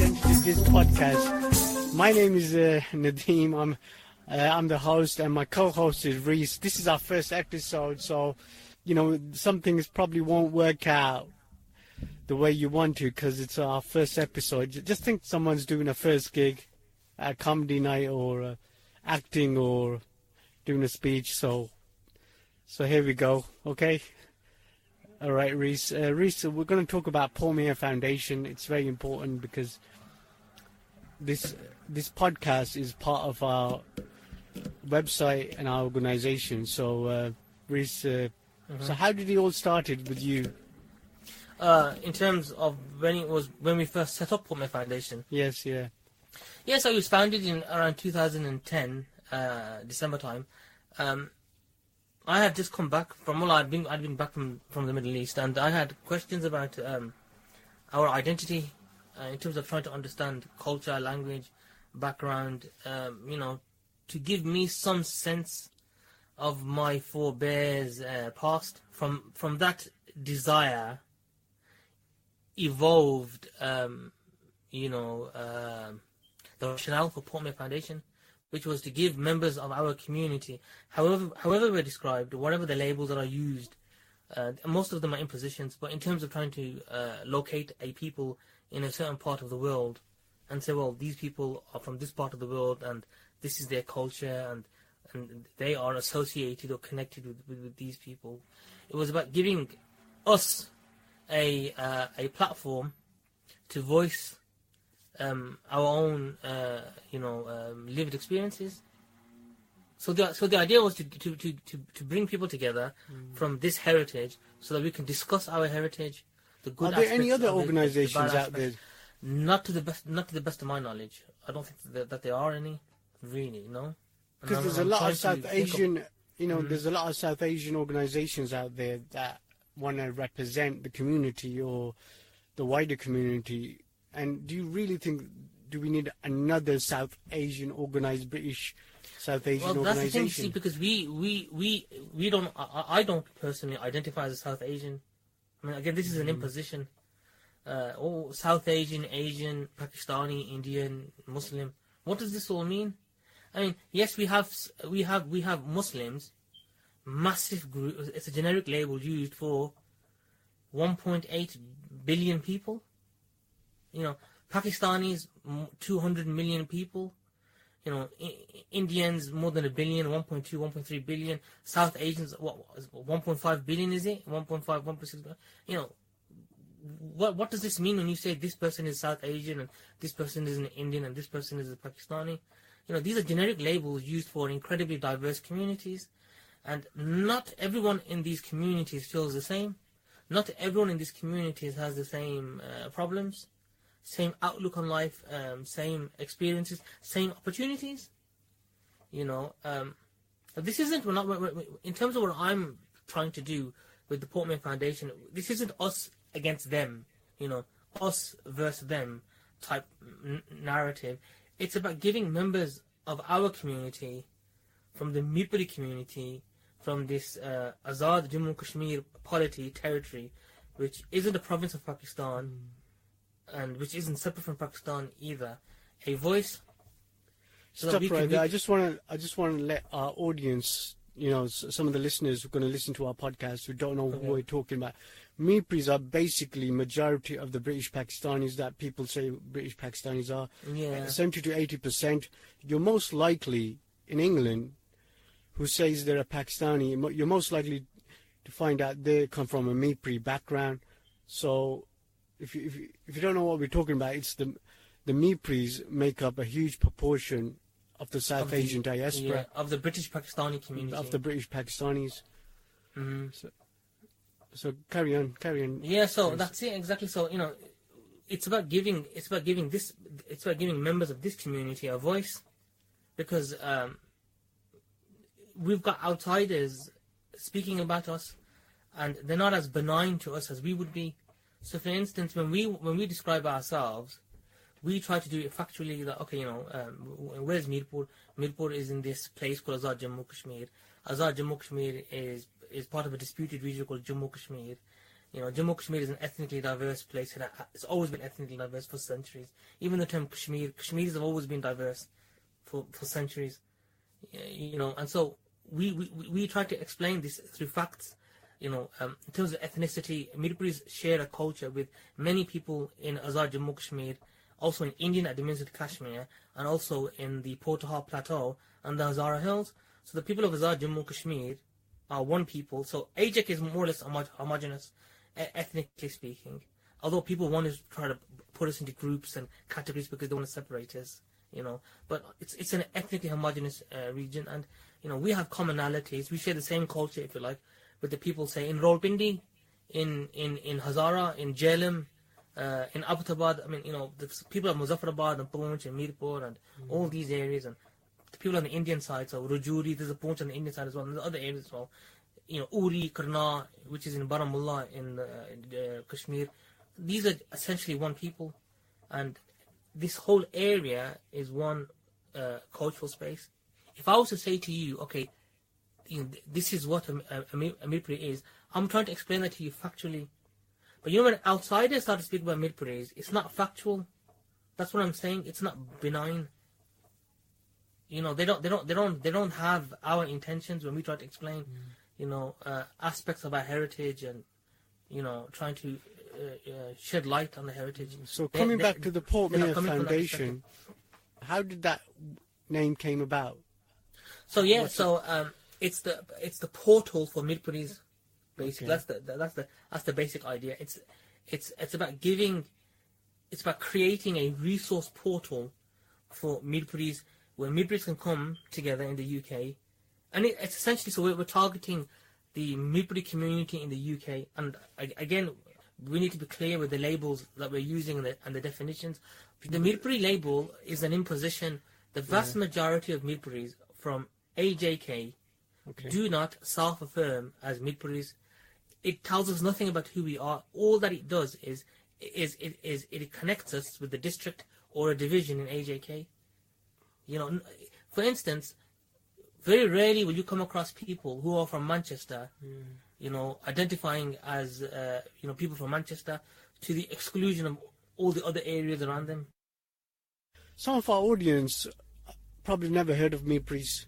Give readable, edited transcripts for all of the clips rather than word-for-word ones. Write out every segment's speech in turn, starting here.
presented this podcast. My name is Nadeem. I'm the host, and my co-host is Reese. This is our first episode, so some things probably won't work out the way you want to because it's our first episode. Just think someone's doing a first gig at comedy night or acting or doing a speech. So here we go. Okay. All right, Reese. Reese, we're going to talk about Paul Meyer Foundation. It's very important because this podcast is part of our website and our organization. So, Reese, so how did it all started with you? In terms of when we first set up Paul Meyer Foundation. Yes, yeah. Yeah, so it was founded in around 2010, December time. I had just come back I'd been back from the Middle East, and I had questions about our identity in terms of trying to understand culture, language, background, to give me some sense of my forebears' past. From that desire evolved, the rationale for Paul Meyer Foundation, which was to give members of our community, however we're described, whatever the labels that are used, most of them are impositions, but in terms of trying to locate a people in a certain part of the world and say, well, these people are from this part of the world and this is their culture and they are associated or connected with these people. It was about giving us a platform to voice our own, lived experiences. So the idea was to bring people together from this heritage, so that we can discuss our heritage. The good. Are there any other organisations out there? Not to the best of my knowledge. I don't think that there are any, really. No. Because there's a lot of South Asian, there's a lot of South Asian organisations out there that want to represent the community or the wider community. And do you really think, do we need another South Asian organised British South Asian organisation? Well, that's the thing, see, because we don't, I don't personally identify as a South Asian. I mean, again, this is an imposition. South Asian, Asian, Pakistani, Indian, Muslim. What does this all mean? I mean, yes, we have Muslims, massive group. It's a generic label used for 1.8 billion people. Pakistanis, 200 million people. Indians, more than a billion, 1.2, 1.3 billion. South Asians, 1.5 billion is it? 1.5, 1.6 billion. What does this mean when you say this person is South Asian and this person is an Indian and this person is a Pakistani? These are generic labels used for incredibly diverse communities, and not everyone in these communities feels the same. Not everyone in these communities has the same problems, same outlook on life, same experiences, same opportunities. This isn't, in terms of what I'm trying to do with the Paul Meyer Foundation, this isn't us against them, us versus them type narrative. It's about giving members of our community, from the mirpuris community, from this Azad Jammu Kashmir polity territory, which isn't a province of Pakistan, and which isn't separate from Pakistan either, a voice. Stop right there. I just want to let our audience, some of the listeners who are going to listen to our podcast who don't know who we're talking about. Mirpuris are basically majority of the British Pakistanis that people say British Pakistanis are. Yeah. 70 to 80%. You're most likely in England, who says they're a Pakistani, you're most likely to find out they come from a Mirpuri background. So if you don't know what we're talking about, it's the Mirpuris make up a huge proportion of the South Asian diaspora. Yeah, of the British Pakistani community. Of the British Pakistanis. Mm-hmm. So carry on. Yeah, so that's it exactly. So it's about giving members of this community a voice, because we've got outsiders speaking about us, and they're not as benign to us as we would be. So, for instance, when we describe ourselves, we try to do it factually. That where's Mirpur? Mirpur is in this place called Azad Jammu Kashmir. Azad Jammu Kashmir is part of a disputed region called Jammu Kashmir. Jammu Kashmir is an ethnically diverse place. It's always been ethnically diverse for centuries. Even the term Kashmiris have always been diverse for centuries. And so we try to explain this through facts. In terms of ethnicity, mirpuris share a culture with many people in Azad Jammu Kashmir, also in Indian administered Kashmir, and also in the Potahar Plateau and the Hazara Hills. So the people of Azad Jammu Kashmir are one people. So AJK is more or less homogeneous, ethnically speaking. Although people want to try to put us into groups and categories because they want to separate us, But it's an ethnically homogeneous region, and we have commonalities. We share the same culture, if you like, with the people, say, in Rawalpindi, in Hazara, in Jhelum, in Abbottabad. The people of Muzaffarabad and Poonch and Mirpur and all these areas, and the people on the Indian side, so Rajouri, there's a Poonch on the Indian side as well, and there's other areas as well. Uri, Karna, which is in Baramulla in Kashmir. These are essentially one people, and this whole area is one cultural space. If I was to say to you, okay, this is what a mirpuri is, I'm trying to explain that to you factually. But when outsiders start to speak about mirpuris, it's not factual. That's what I'm saying. It's not benign. They don't have our intentions when we try to explain, aspects of our heritage and, trying to shed light on the heritage. So coming back to the Portmere Foundation, how did that name came about? So it's the portal for mirpuris, basically. Okay. That's the basic idea. It's about creating a resource portal for mirpuris where mirpuris can come together in the UK, and it's essentially, so we're targeting the mirpuri community in the UK. And again, we need to be clear with the labels that we're using and the definitions. The mirpuri label is an imposition. The vast majority of mirpuris from AJK do not self-affirm as mirpuris. It tells us nothing about who we are. All that it does is it connects us with the district or a division in AJK. For instance, very rarely will you come across people who are from Manchester, identifying as people from Manchester to the exclusion of all the other areas around them. Some of our audience probably never heard of mirpuris.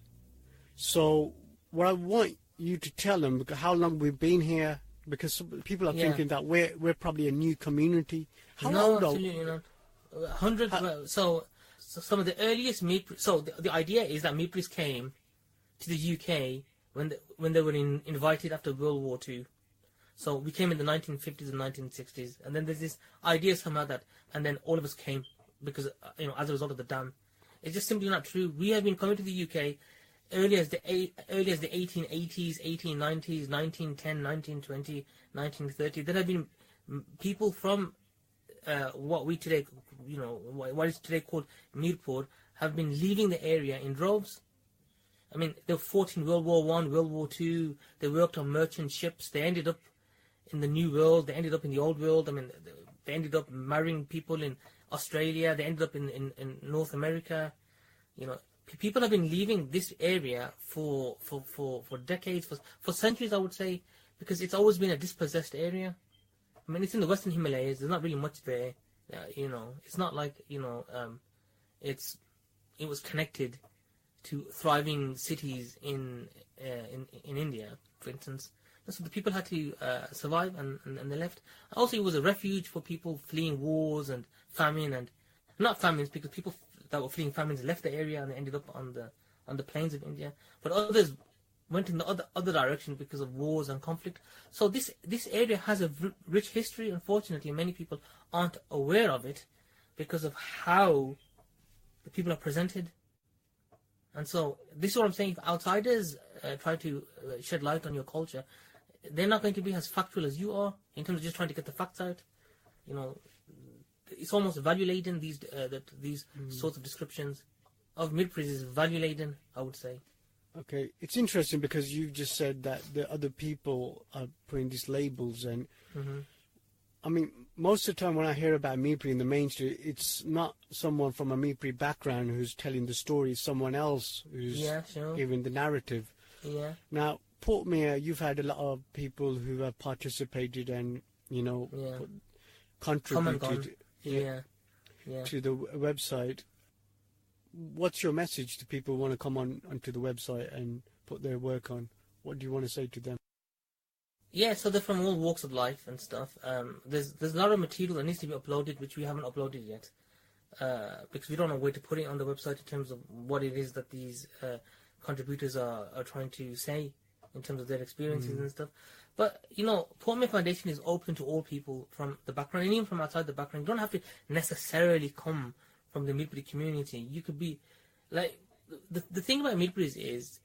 So what I want you to tell them, how long we've been here, because people are thinking that we're probably a new community. No, absolutely not. Hundreds. So some of the earliest mirpuris. So the idea is that mirpuris came to the UK when they were invited after World War II. So we came in the 1950s and 1960s, and then there's this idea somehow that, and then all of us came because as a result of the dam. It's just simply not true. We have been coming to the UK early as the 1880s, 1890s, 1910, 1920, 1930. There have been people from what we today, what is today called Mirpur, have been leaving the area in droves. They fought in World War I, World War II. They worked on merchant ships. They ended up in the New World. They ended up in the Old World. They ended up marrying people in Australia. They ended up in North America. People have been leaving this area for decades, for centuries, I would say, because it's always been a dispossessed area. It's in the Western Himalayas. There's not really much there. It's not like it was connected to thriving cities in India, for instance. So the people had to survive, and they left. Also, it was a refuge for people fleeing wars and famine, and not famines, because people that were fleeing famines left the area and they ended up on the plains of India. But others went in the other direction because of wars and conflict. So this area has a rich history. Unfortunately, many people aren't aware of it because of how the people are presented. And so this is what I'm saying. If outsiders try to shed light on your culture, they're not going to be as factual as you are in terms of just trying to get the facts out. It's almost value-laden, these sorts of descriptions of mirpuris is value-laden, I would say. Okay, it's interesting because you just said that the other people are putting these labels, and most of the time when I hear about mirpuri in the mainstream, it's not someone from a mirpuri background who's telling the story, it's someone else who's giving the narrative. Yeah. Now, Portmere, you've had a lot of people who have participated and Yeah. contributed Yeah. to the website. What's your message to people who want to come onto the website and put their work on? What do you want to say to them? Yeah, so they're from all walks of life and stuff. There's a lot of material that needs to be uploaded, which we haven't uploaded yet, because we don't know where to put it on the website in terms of what it is that these contributors are trying to say in terms of their experiences and stuff. But, Portman Foundation is open to all people from the background, and even from outside the background. You don't have to necessarily come from the Mirpuri community. You could be, like, the thing about Mirpuris is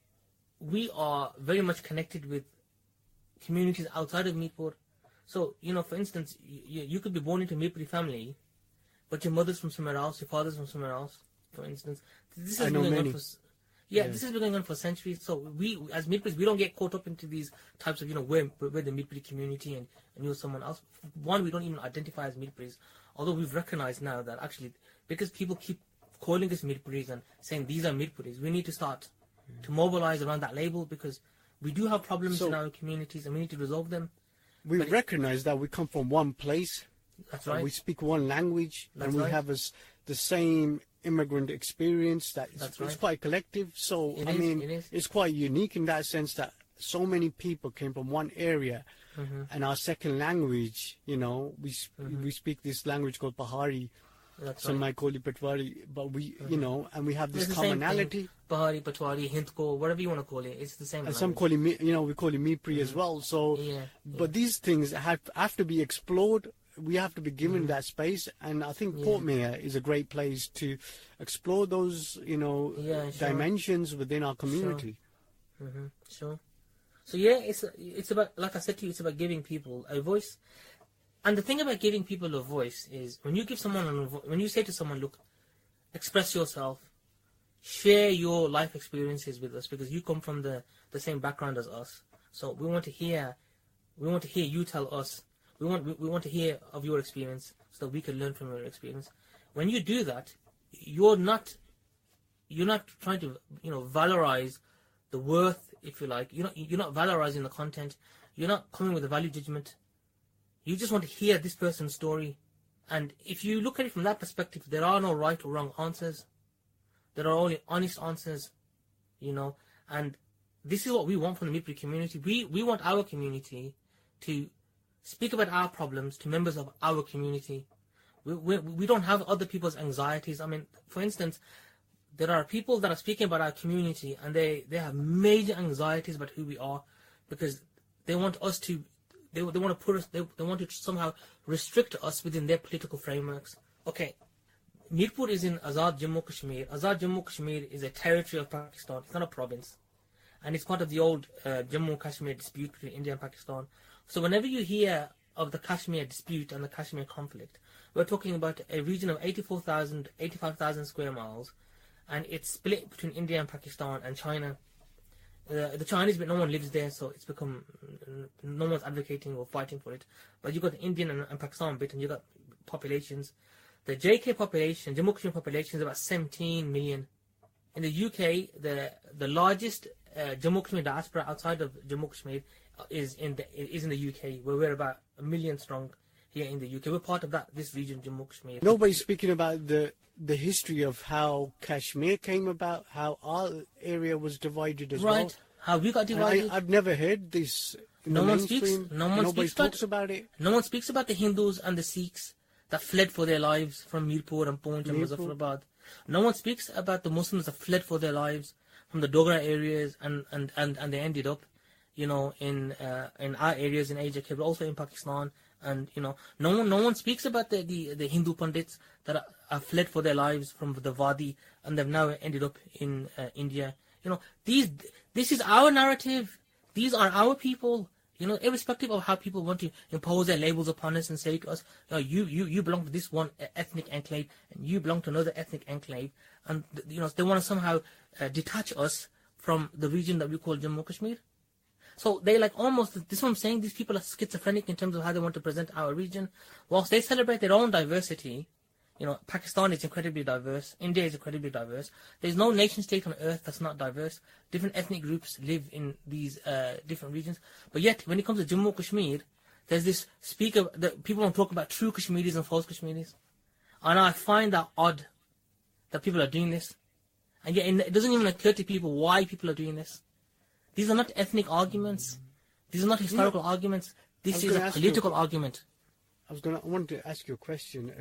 we are very much connected with communities outside of Mirpur. So, for instance, you could be born into a Mirpuri family, but your mother's from somewhere else, your father's from somewhere else, for instance. This has been going on for, this has been going on for centuries. So we, as Mirpuris, we don't get caught up into these types of, we're the Mirpuri community and you're someone else. One, we don't even identify as Mirpuris, although we've recognized now that actually, because people keep calling us Mirpuris and saying these are Mirpuris, we need to start to mobilize around that label, because we do have problems in our communities and we need to resolve them. We recognize that we come from one place. That's right. We speak one language, and we have the same immigrant experience. It's quite collective. So, it's quite unique in that sense that so many people came from one area, and our second language, we speak this language called Pahari. Some might call it Patwari, but we, and we have this commonality. Pahari, Patwari, Hindko, whatever you want to call it, it's the same. And language. some call it, we call it Mirpuri as well. So, but these things have to be explored. We have to be given that space, and I think Portmere is a great place to explore those, dimensions within our community. Sure. So it's about, like I said to you, it's about giving people a voice. And the thing about giving people a voice is when you give someone when you say to someone, look, express yourself, share your life experiences with us, because you come from the same background as us. So we want to hear you tell us. We want to hear of your experience so that we can learn from your experience. When you do that, you're not trying to valorize the worth, if you like. You're not valorizing the content. You're not coming with a value judgment. You just want to hear this person's story. And if you look at it from that perspective, there are no right or wrong answers. There are only honest answers, And this is what we want from the Mirpuri community. We want our community to speak about our problems to members of our community. We don't have other people's anxieties. For instance, there are people that are speaking about our community and they have major anxieties about who we are, because they want us to they want to put us they want to somehow restrict us within their political frameworks. Okay, Mirpur is in Azad Jammu Kashmir. Azad Jammu Kashmir is a territory of Pakistan. It's not a province, and it's part of the old Jammu Kashmir dispute between India and Pakistan. So whenever you hear of the Kashmir dispute and the Kashmir conflict, we're talking about a region of 85,000 square miles, and it's split between India and Pakistan and China. The Chinese bit, no one lives there, so it's become, no one's advocating or fighting for it. But you've got the Indian and Pakistan bit, and you've got populations. The JK population, Jammu Kashmir population, is about 17 million. In the UK, the largest Jammu Kashmir diaspora outside of Jammu Kashmir is in the UK, where we're about 1 million strong here in the UK. We're part of this region, Jammu Kashmir. Nobody's speaking about the history of how Kashmir came about, how our area was divided as well. Right, how we got divided. I've never heard this in the mainstream. Nobody talks about it. No one speaks about the Hindus and the Sikhs that fled for their lives from Mirpur and Poonch and Muzaffarabad. No one speaks about the Muslims that fled for their lives from the Dogra areas and they ended up, in our areas in Asia, but also in Pakistan. And no one speaks about the Hindu Pandits that are fled for their lives from the Wadi and they've now ended up in India. This is our narrative. These are our people. Irrespective of how people want to impose their labels upon us and say to us, you belong to this one ethnic enclave and you belong to another ethnic enclave, and they want to somehow detach us from the region that we call Jammu Kashmir. So they almost, this is what I'm saying, these people are schizophrenic in terms of how they want to present our region. Whilst they celebrate their own diversity, Pakistan is incredibly diverse, India is incredibly diverse. There's no nation state on earth that's not diverse. Different ethnic groups live in these different regions. But yet, when it comes to Jammu Kashmir, there's this speaker that people don't talk about true Kashmiris and false Kashmiris. And I find that odd that people are doing this. And yet it doesn't even occur to people why people are doing this. These are not ethnic arguments. These are not historical arguments. This is a political argument. I wanted to ask you a question.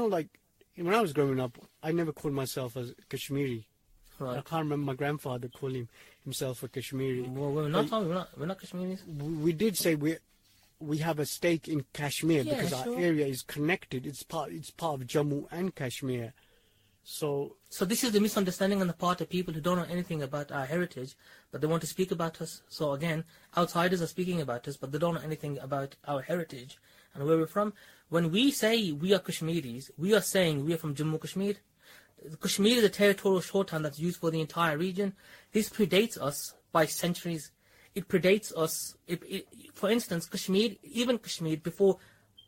Like, when I was growing up, I never called myself a Kashmiri. Right. I can't remember my grandfather calling himself a Kashmiri. Well, we're not Kashmiris. We did say we have a stake in Kashmir because our area is connected. It's part of Jammu and Kashmir. So this is the misunderstanding on the part of people who don't know anything about our heritage, but they want to speak about us. So again, outsiders are speaking about us, but they don't know anything about our heritage and where we're from. When we say we are Kashmiris, we are saying we are from Jammu Kashmir. Kashmir is a territorial shorthand that's used for the entire region. This predates us by centuries. It predates us. For instance, Kashmir, even Kashmir, before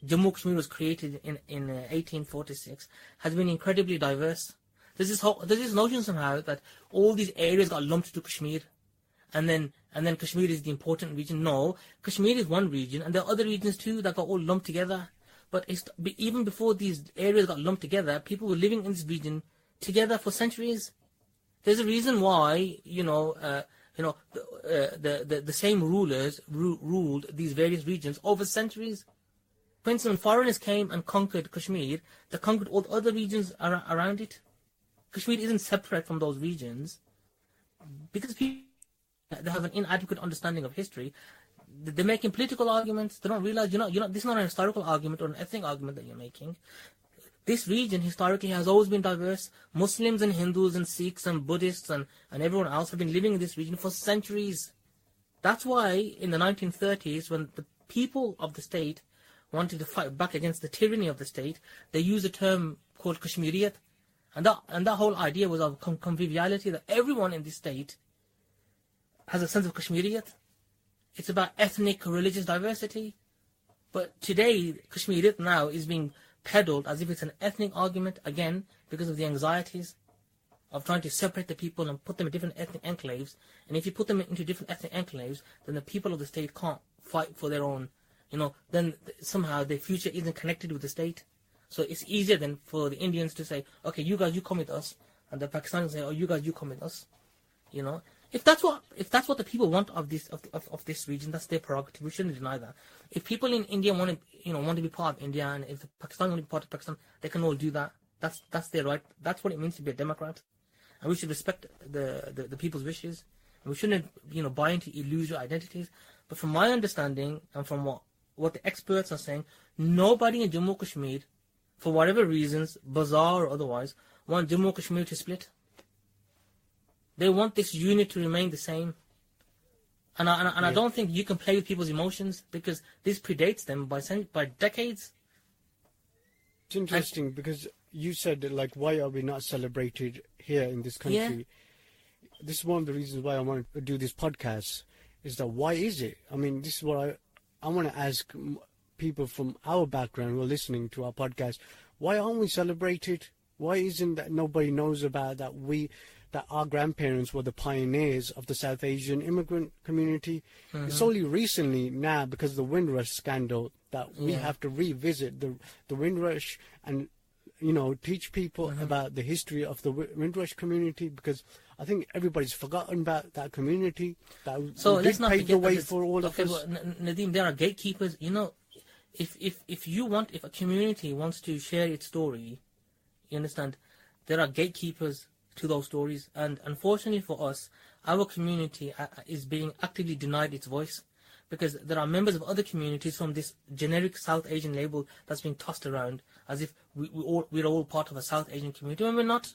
Jammu Kashmir was created in 1846, has been incredibly diverse. There's this notion somehow that all these areas got lumped to Kashmir, and then Kashmir is the important region. No, Kashmir is one region, and there are other regions too that got all lumped together. But even before these areas got lumped together, people were living in this region together for centuries. There's a reason why the same rulers ruled these various regions over centuries. For instance, when foreigners came and conquered Kashmir, they conquered all the other regions around it. Kashmir isn't separate from those regions because people they have an inadequate understanding of history. They're making political arguments. They don't realize this is not an historical argument or an ethnic argument that you're making. This region historically has always been diverse. Muslims and Hindus and Sikhs and Buddhists and everyone else have been living in this region for centuries. That's why in the 1930s, when the people of the state wanted to fight back against the tyranny of the state, they used a term called Kashmiriyat. And that whole idea was of conviviality, that everyone in this state has a sense of Kashmiriyat. It's about ethnic, religious diversity. But today, Kashmiriyat now is being peddled as if it's an ethnic argument, again, because of the anxieties of trying to separate the people and put them in different ethnic enclaves. And if you put them into different ethnic enclaves, then the people of the state can't fight for their own, then somehow their future isn't connected with the state. So it's easier then for the Indians to say, okay, you guys, you come with us. And the Pakistanis say, oh, you guys, you come with us. If that's what the people want of this region, that's their prerogative. We shouldn't deny that. If people in India want to be part of India, and if the Pakistan want to be part of Pakistan, they can all do that. That's their right. That's what it means to be a democrat, and we should respect the people's wishes. And we shouldn't buy into illusory identities. But from my understanding and from what the experts are saying, nobody in Jammu Kashmir, for whatever reasons, bizarre or otherwise, want Jammu Kashmir to split. They want this unit to remain the same. And I don't think you can play with people's emotions, because this predates them by decades. It's interesting because you said that, like, why are we not celebrated here in this country? Yeah. This is one of the reasons why I want to do this podcast, is that why is it? I mean, this is what I want to ask people from our background who are listening to our podcast. Why aren't we celebrated? Why isn't that nobody knows about that that our grandparents were the pioneers of the South Asian immigrant community? Mm-hmm. It's only recently now, because of the Windrush scandal, that we have to revisit the Windrush and teach people about the history of the Windrush community, because I think everybody's forgotten about that community. So let's not pave the way forget for all of us. Well, Nadeem, there are gatekeepers. If a community wants to share its story, you understand, there are gatekeepers to those stories, and unfortunately for us, our community is being actively denied its voice, because there are members of other communities from this generic South Asian label that's being tossed around as if we're all part of a South Asian community, when we're not.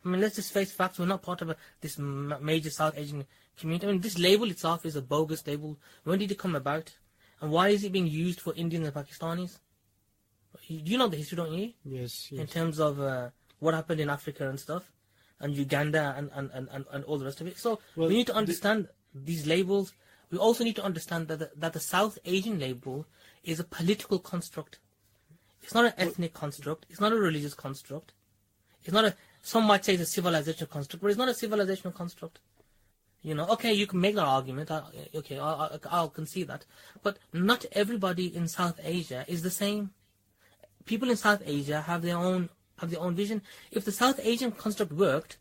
I mean, let's just face facts, we're not part of this major South Asian community. I mean, this label itself is a bogus label. When did it come about? And why is it being used for Indians and Pakistanis? You know the history, don't you? Yes. In terms of what happened in Africa and stuff, and Uganda and all the rest of it. So we need to understand these labels. We also need to understand that the South Asian label is a political construct. It's not an ethnic construct. It's not a religious construct. It's not some might say it's a civilizational construct, but it's not a civilizational construct. Okay, you can make that argument. I'll concede that. But not everybody in South Asia is the same. People in South Asia have their own vision. If the South Asian construct worked,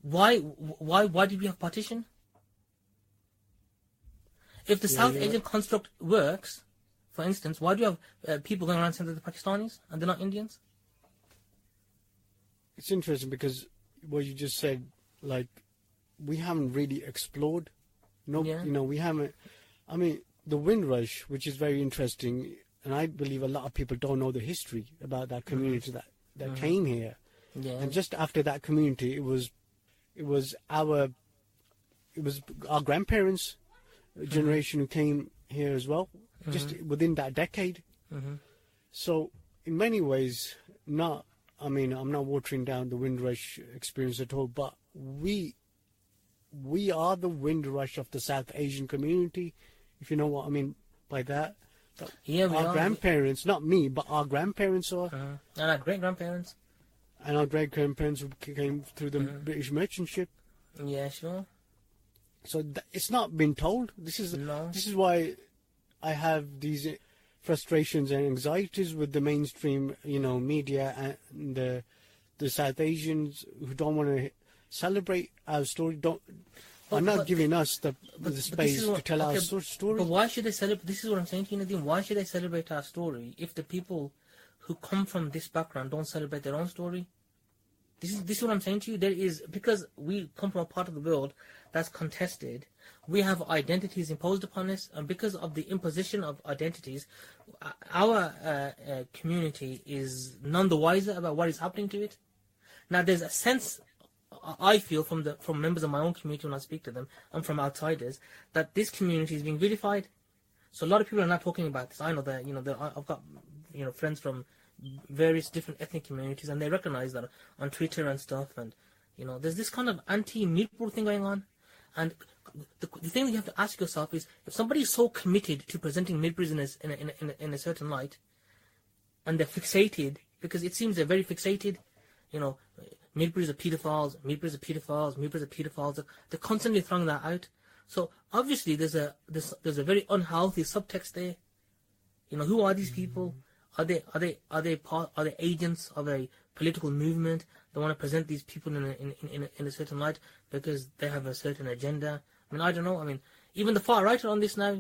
why did we have partition? If the South Asian construct works, for instance, why do you have people going around saying that they're Pakistanis and they're not Indians? It's interesting because what you just said, like, we haven't really explored. We haven't. I mean, the Windrush, which is very interesting, and I believe a lot of people don't know the history about that community that came here. Yeah. And just after that community, it was our grandparents' generation who came here as well, just within that decade. So in many ways, I'm not watering down the Windrush experience at all, but we are the Windrush of the South Asian community, if you know what I mean by that. Yeah, our grandparents, not me, but our grandparents are. And our great-grandparents. And our great-grandparents came through the British merchant ship. Yeah, sure. So it's not been told. This is why I have these frustrations and anxieties with the mainstream, media and the South Asians who don't want to celebrate our story. Are not giving us the space to tell our story. But why should they celebrate? This is what I'm saying to you, Nadeem. Why should they celebrate our story if the people who come from this background don't celebrate their own story? This is what I'm saying to you. Because we come from a part of the world that's contested, we have identities imposed upon us, and because of the imposition of identities, our community is none the wiser about what is happening to it. Now, there's a sense, I feel, from members of my own community when I speak to them, and from outsiders, that this community is being vilified. So a lot of people are not talking about this. I know that, I've got, friends from various different ethnic communities, and they recognize that on Twitter and stuff, and, there's this kind of anti-Mirpur thing going on. And the thing that you have to ask yourself is, if somebody is so committed to presenting Mirpuris in a certain light, and they're fixated, because it seems they're very fixated, Mirpuris are pedophiles, Mirpuris are pedophiles, Mirpuris are pedophiles. They're constantly throwing that out. So obviously there's a very unhealthy subtext there. Who are these people? Are they agents of a political movement that want to present these people in a certain light because they have a certain agenda? I mean, I don't know. I mean, even the far right are on this now.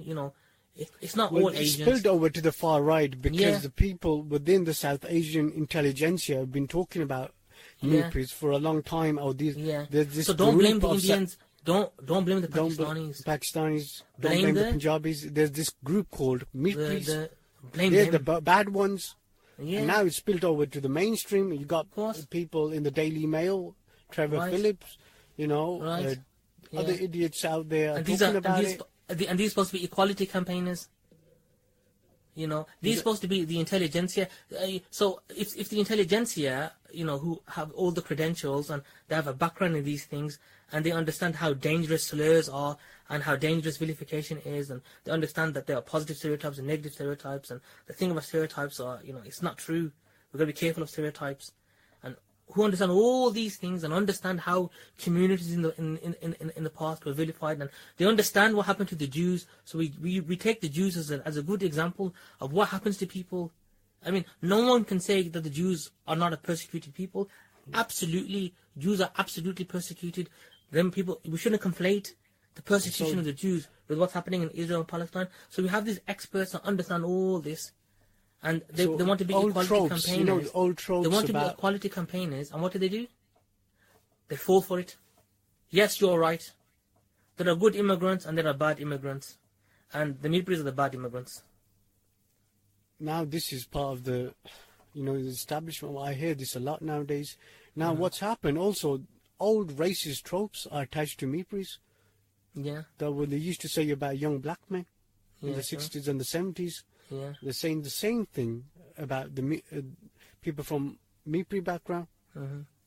It's not all agents. It's spilled over to the far right because the people within the South Asian intelligentsia have been talking about Mirpuris for a long time. There's this so don't blame the Indians. Don't blame the Pakistanis. Don't blame the Punjabis. There's this group called Mirpuris. They're the bad ones. Yeah. And now it's spilled over to the mainstream. You got people in the Daily Mail, Trevor Phillips, other idiots out there talking about it. And these are supposed to be equality campaigners. These are supposed to be the intelligentsia. So if the intelligentsia, who have all the credentials and they have a background in these things, and they understand how dangerous slurs are and how dangerous vilification is, and they understand that there are positive stereotypes and negative stereotypes, and the thing about stereotypes are, it's not true. We've got to be careful of stereotypes. And who understand all these things and understand how communities in the past were vilified, and they understand what happened to the Jews. So we take the Jews as a good example of what happens to people. I mean, no one can say that the Jews are not a persecuted people. Absolutely, Jews are absolutely persecuted. We shouldn't conflate the persecution of the Jews with what's happening in Israel and Palestine. So we have these experts that understand all this, and they want to be equality campaigners. They want to be equality campaigners, and what do? They fall for it. Yes, you're right. There are good immigrants and there are bad immigrants, and the Mirpuris are the bad immigrants. Now this is part of the, the establishment. I hear this a lot nowadays. Now what's happened also, old racist tropes are attached to Mirpuris. Yeah. That what they used to say about young black men in the 60s and the 70s. Yeah. They're saying the same thing about the people from Mirpuri background.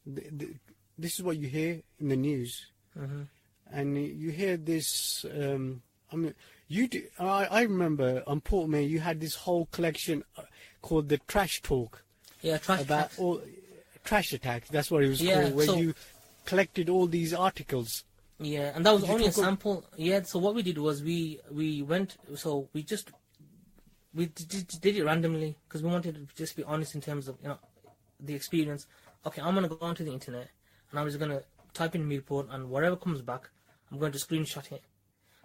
This is what you hear in the news. And you hear this, I remember on Port May you had this whole collection called the Trash Talk. Yeah, Trash Attacks. Trash Attacks, that's what it was called, where you collected all these articles Yeah, and that was Did you only a talk of- sample. Yeah, so what we did was we went, so we did it randomly because we wanted to just be honest in terms of, the experience. Okay, I'm going to go onto the internet and I'm just going to type in Mirpur, and whatever comes back, I'm going to screenshot it.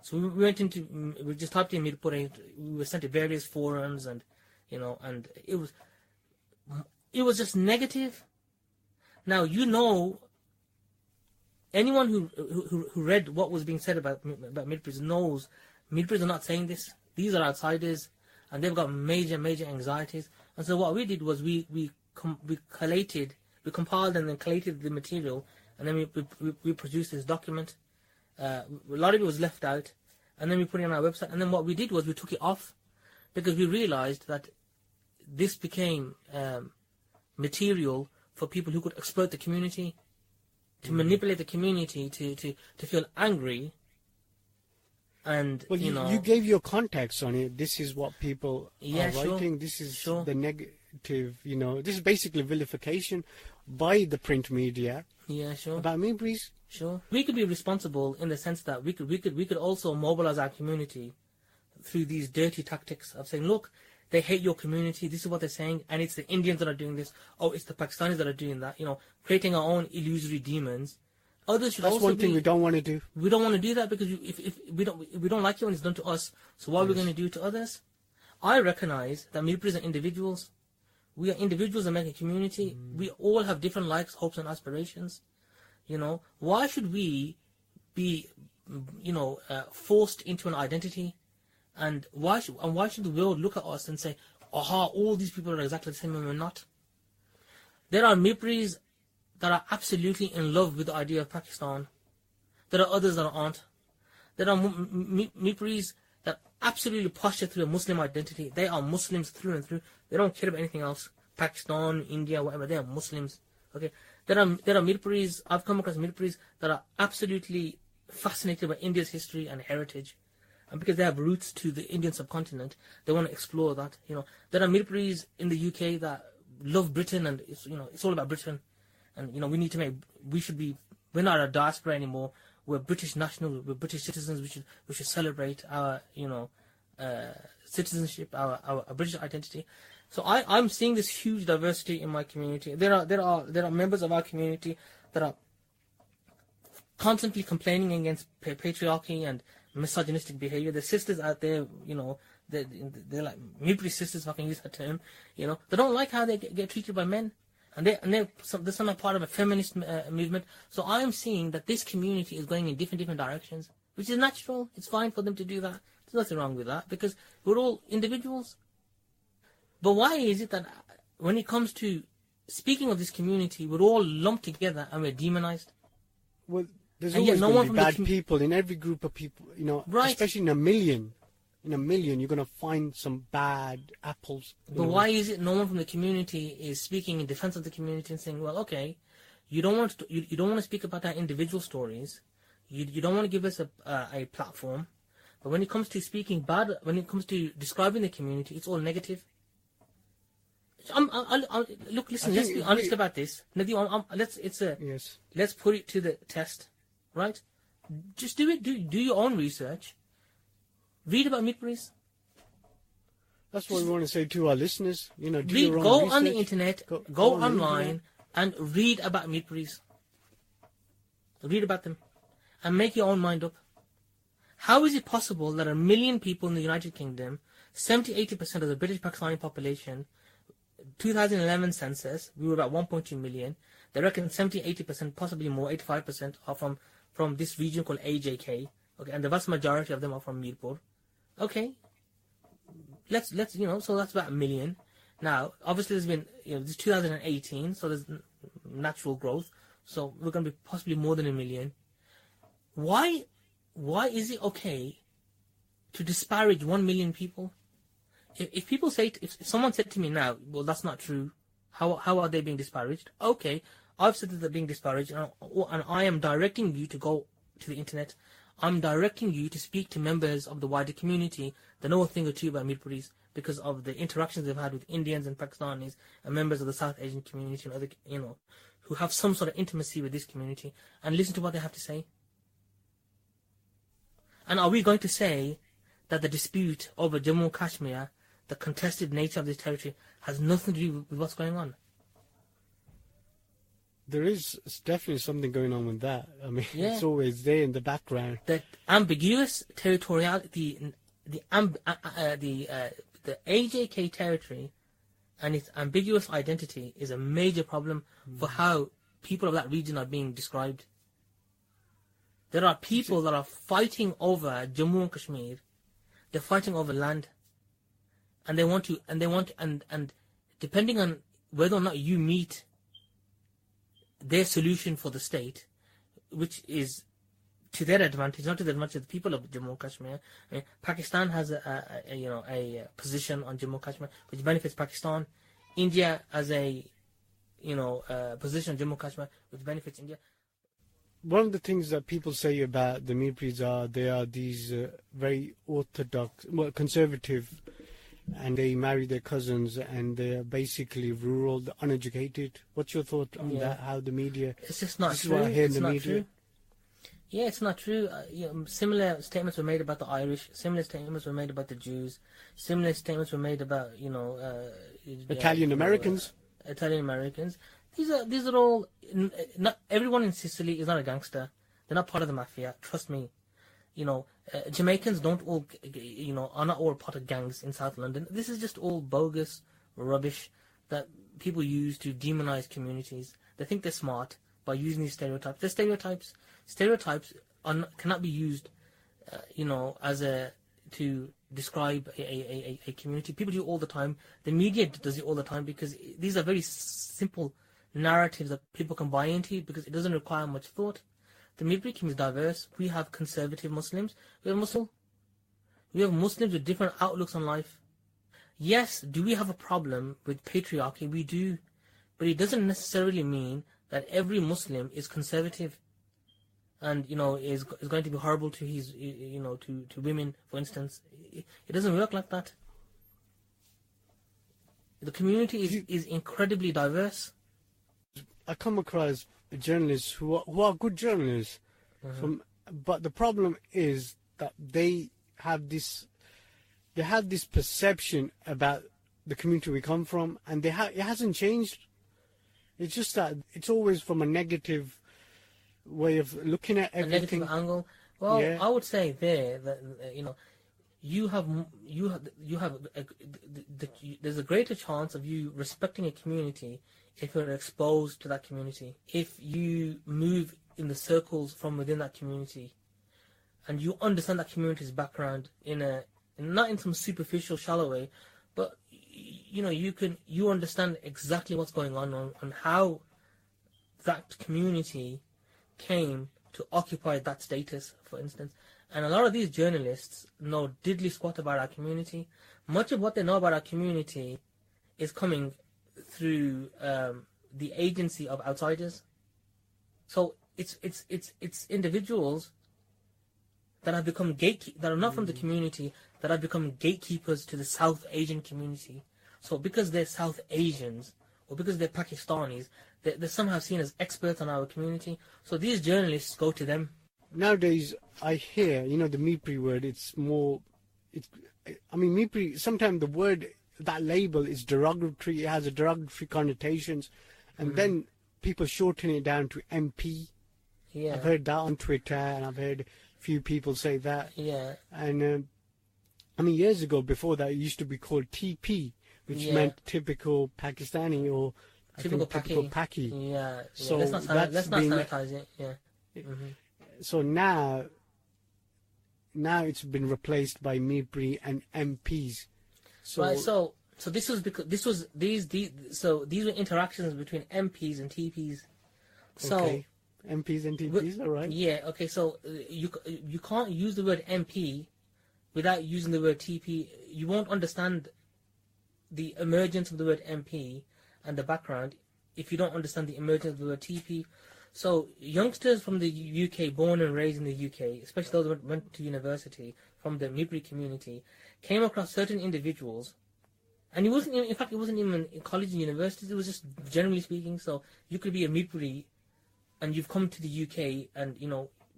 So we just typed in Mirpur, and we were sent to various forums, and, and it was just negative. Now, anyone who read what was being said about mirpuris knows mirpuris are not saying this. These are outsiders, and they've got major anxieties. And so what we did was we compiled and then collated the material, and then we produced this document. A lot of it was left out, and then we put it on our website. And then what we did was we took it off because we realized that this became material for people who could exploit the community, to manipulate the community, to feel angry. And Well, you gave your context on it. This is what people are writing. This is the negative, this is basically vilification by the print media. Yeah, sure. About mirpuris. Sure. We could be responsible in the sense that we could also mobilize our community through these dirty tactics of saying, look, they hate your community, this is what they're saying, and it's the Indians that are doing this, oh, it's the Pakistanis that are doing that, creating our own illusory demons. Others should That's also one thing we don't want to do. We don't want to do that because if we don't like it when it's done to us, so what are we going to do to others? I recognize that mirpuris are individuals. We are individuals that make a community. We all have different likes, hopes, and aspirations. Why should we be, forced into an identity? And why should the world look at us and say, aha, all these people are exactly the same and we're not? There are mirpuris that are absolutely in love with the idea of Pakistan. There are others that aren't. There are mirpuris that absolutely posture through a Muslim identity. They are Muslims through and through. They don't care about anything else. Pakistan, India, whatever. They are Muslims. Okay. There are mirpuris. I've come across mirpuris that are absolutely fascinated by India's history and heritage. And because they have roots to the Indian subcontinent, they want to explore that. There are mirpuris in the UK that love Britain, and it's all about Britain. And we're not a diaspora anymore. We're British nationals. We're British citizens. We should celebrate our citizenship, our British identity. So I'm seeing this huge diversity in my community. There are members of our community that are constantly complaining against patriarchy and misogynistic behavior. There's sisters out there, they're like mirpuris sisters, if I can use that term. They don't like how they get treated by men, and they're somehow part of a feminist movement. So I am seeing that this community is going in different directions, which is natural. It's fine for them to do that. There's nothing wrong with that because we're all individuals. But why is it that when it comes to speaking of this community, we're all lumped together and we're demonized? Well, there's always going to be bad people in every group of people, right. Especially in a million. In a million, you're going to find some bad apples. But why is it no one from the community is speaking in defense of the community and saying, well, okay, you don't want to speak about our individual stories, you don't want to give us a platform, but when it comes to speaking bad, when it comes to describing the community, it's all negative. Look, listen, let's be honest about this. Nadeem, let's put it to the test. Right? Just do it. Do your own research. Read about mirpuris. That's what we want to say to our listeners. Go on the internet, go online, and read about mirpuris. Read about them, and make your own mind up. How is it possible that 1 million people in the United Kingdom, 70-80% of the British Pakistani population, 2011 census, we were about 1.2 million. They reckon 70-80%, possibly more, 85% are from this region called AJK, okay, and the vast majority of them are from Mirpur. Okay, let's so that's about 1 million. Now, obviously, there's been this is 2018, so there's natural growth. So we're going to be possibly more than 1 million. Why is it okay to disparage 1 million people? If people say, if someone said to me now, well, that's not true. How are they being disparaged? Okay, I've said that they're being disparaged, and I am directing you to go to the internet. I'm directing you to speak to members of the wider community that know a thing or two about mirpuris because of the interactions they've had with Indians and Pakistanis and members of the South Asian community and other, who have some sort of intimacy with this community, and listen to what they have to say. And are we going to say that the dispute over Jammu and Kashmir, the contested nature of this territory, has nothing to do with what's going on? There is definitely something going on with that. I mean, Yeah. it's always there in the background. The ambiguous territoriality, the AJK territory and its ambiguous identity is a major problem for how people of that region are being described. There are people that are fighting over Jammu and Kashmir. They're fighting over land, and and depending on whether or not you meet their solution for the state, which is to their advantage, not to the advantage of the people of Jammu and Kashmir. I mean, Pakistan has a position on Jammu and Kashmir which benefits Pakistan. India has a position on Jammu and Kashmir which benefits India. One of the things that people say about the mirpuris are they are these very orthodox, conservative, and they marry their cousins, and they're basically rural, uneducated. What's your thought on that? How the media? It's just not this true. Is what I hear it's in the not media. true. Yeah, it's not true. Similar statements were made about the Irish. Similar statements were made about the Jews. Similar statements were made about Italian Americans. Italian Americans. These are all. Not everyone in Sicily is not a gangster. They're not part of the mafia. Trust me. Jamaicans don't all, are not all part of gangs in South London. This is just all bogus rubbish that people use to demonize communities. They think they're smart by using these stereotypes. They're stereotypes. Stereotypes cannot be used, to describe a community. People do it all the time. The media does it all the time because these are very simple narratives that people can buy into because it doesn't require much thought. The Mirpuri community is diverse. We have conservative Muslims. We have Muslims with different outlooks on life. Yes, do we have a problem with patriarchy? We do. But it doesn't necessarily mean that every Muslim is conservative and, is going to be horrible to his, to women, for instance. It doesn't work like that. The community is incredibly diverse. I come across journalists who are good journalists, but the problem is that they have this perception about the community we come from, and it hasn't changed. It's just that it's always from a negative way of looking at everything. A negative angle. Well, Yeah. I would say there that there's a greater chance of you respecting a community if you're exposed to that community. If you move in the circles from within that community, and you understand that community's background not in some superficial, shallow way, but you understand exactly what's going on how that community came to occupy that status, for instance. And a lot of these journalists know diddly squat about our community. Much of what they know about our community is coming through the agency of outsiders. So it's individuals that have become that are not from the community, that have become gatekeepers to the South Asian community. So because they're South Asians, or because they're Pakistanis, they're somehow seen as experts on our community. So these journalists go to them. Nowadays, I hear, the Mirpuri word, Mirpuri, sometimes the word, that label is derogatory, it has a derogatory connotations, and then people shorten it down to MP. Yeah. I've heard that on Twitter, and I've heard a few people say that. Yeah. And, years ago, before that, it used to be called TP, which meant typical Pakistani or typical Paki. Yeah. So let's not sanitize it. Yeah. So now it's been replaced by Mirpuri and MPs. So, right. So this was because these were interactions between MPs and TPs. So okay. MPs and TPs, all right. Yeah. Okay. So you can't use the word MP without using the word TP. You won't understand the emergence of the word MP and the background if you don't understand the emergence of the word TP. So youngsters from the UK, born and raised in the UK, especially those who went to university from the Mirpuri community, came across certain individuals, and it wasn't even in college and universities. It was just generally speaking. So you could be a Mirpuri, and you've come to the UK, and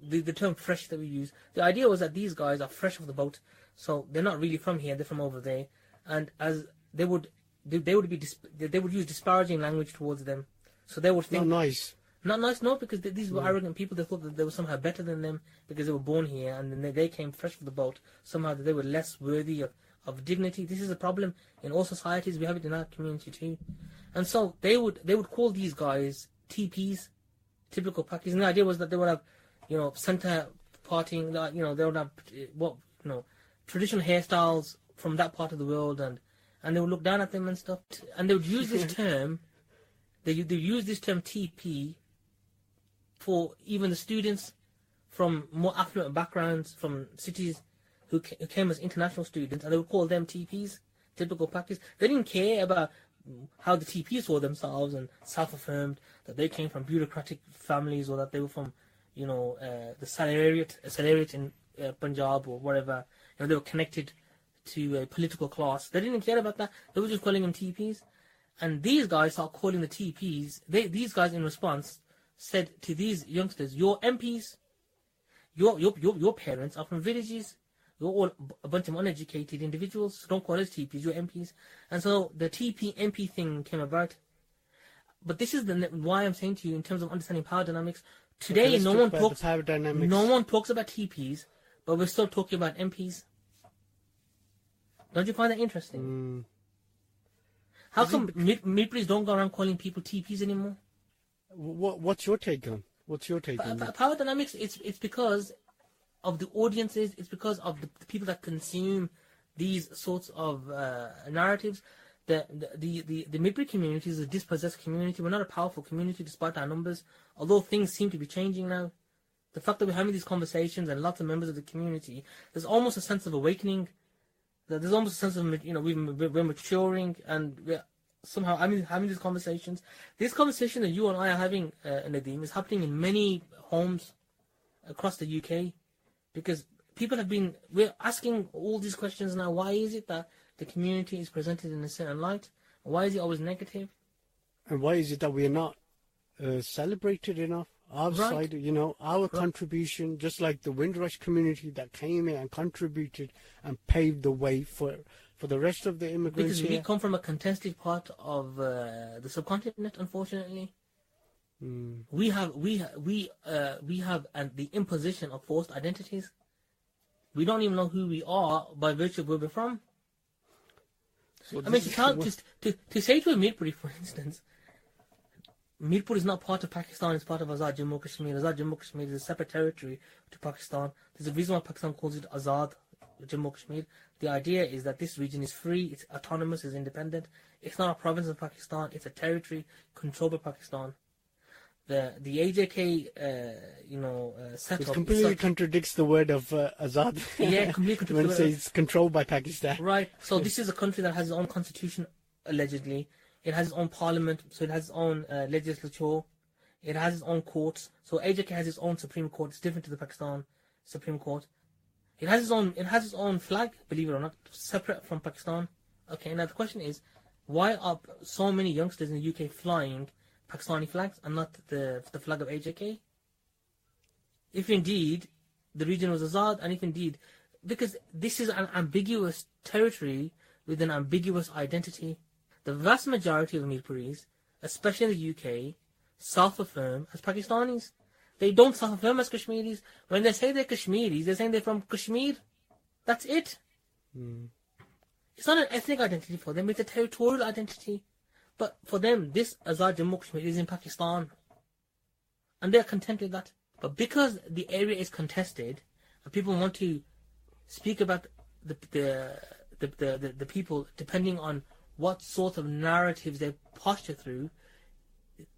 the term fresh that we use, the idea was that these guys are fresh off the boat, so they're not really from here, they're from over there, and as they would use disparaging language towards them, so they would think not nice, no, because these were arrogant people. They thought that they were somehow better than them because they were born here, and then they came fresh off the boat. Somehow that they were less worthy of dignity. This is a problem in all societies. We have it in our community too, and so they would call these guys TPs, typical Pakis. And the idea was that they would have, centre parting, they would have traditional hairstyles from that part of the world, and they would look down at them and stuff, and they would use this term. They use this term TP for even the students from more affluent backgrounds, from cities who came as international students, and they would call them TPs, typical Pakis. They didn't care about how the TPs saw themselves and self-affirmed that they came from bureaucratic families, or that they were from, the Salariat in Punjab or whatever. They were connected to a political class. They didn't care about that. They were just calling them TPs. And these guys start calling the TPs. These guys, in response, said to these youngsters, "You're MPs. Your parents are from villages. You're all a bunch of uneducated individuals. So don't call us TPs. You're MPs." And so the TP MP thing came about. But this is why I'm saying to you, in terms of understanding power dynamics, today no one talks about TPs, but we're still talking about MPs. Don't you find that interesting? How come mirpuris don't go around calling people TPs anymore? What's your take on? That? Power dynamics, it's because of the audiences, it's because of the people that consume these sorts of narratives. The mirpuri community is a dispossessed community. We're not a powerful community despite our numbers, although things seem to be changing now. The fact that we're having these conversations and lots of members of the community, there's almost a sense of awakening. There's almost a sense of, we're maturing, and we're somehow having these conversations. This conversation that you and I are having, Nadeem, is happening in many homes across the UK, because we're asking all these questions now. Why is it that the community is presented in a certain light? Why is it always negative? And why is it that we are not celebrated enough? Our side, our contribution, just like the Windrush community that came in and contributed and paved the way for the rest of the immigrants. Because we come from a contested part of the subcontinent, unfortunately. We have the imposition of forced identities. We don't even know who we are by virtue of where we're from. So I mean, to say to a Mirpuri, for instance, Mirpur is not part of Pakistan, it's part of Azad Jammu Kashmir. Azad Jammu Kashmir is a separate territory to Pakistan. There's a reason why Pakistan calls it Azad Jammu Kashmir. The idea is that this region is free, it's autonomous, it's independent. It's not a province of Pakistan, it's a territory controlled by Pakistan. The AJK, setup... It completely contradicts the word of Azad. Yeah, completely contradicts when it says it's controlled by Pakistan. Right, so this is a country that has its own constitution, allegedly. It has its own parliament, so it has its own legislature. It has its own courts. So AJK has its own Supreme Court. It's different to the Pakistan Supreme Court. It has its own flag, believe it or not, separate from Pakistan. Okay, now the question is, why are so many youngsters in the UK flying Pakistani flags and not the flag of AJK? If indeed the region was Azad, and if indeed, because this is an ambiguous territory with an ambiguous identity. The vast majority of Mirpuris, especially in the UK, self-affirm as Pakistanis. They don't self-affirm as Kashmiris. When they say they're Kashmiris, they're saying they're from Kashmir. That's it. It's not an ethnic identity for them, it's a territorial identity. But for them, this Azad Jammu Kashmir is in Pakistan. And they're content with that. But because the area is contested, and people want to speak about the people depending on what sort of narratives they posture through,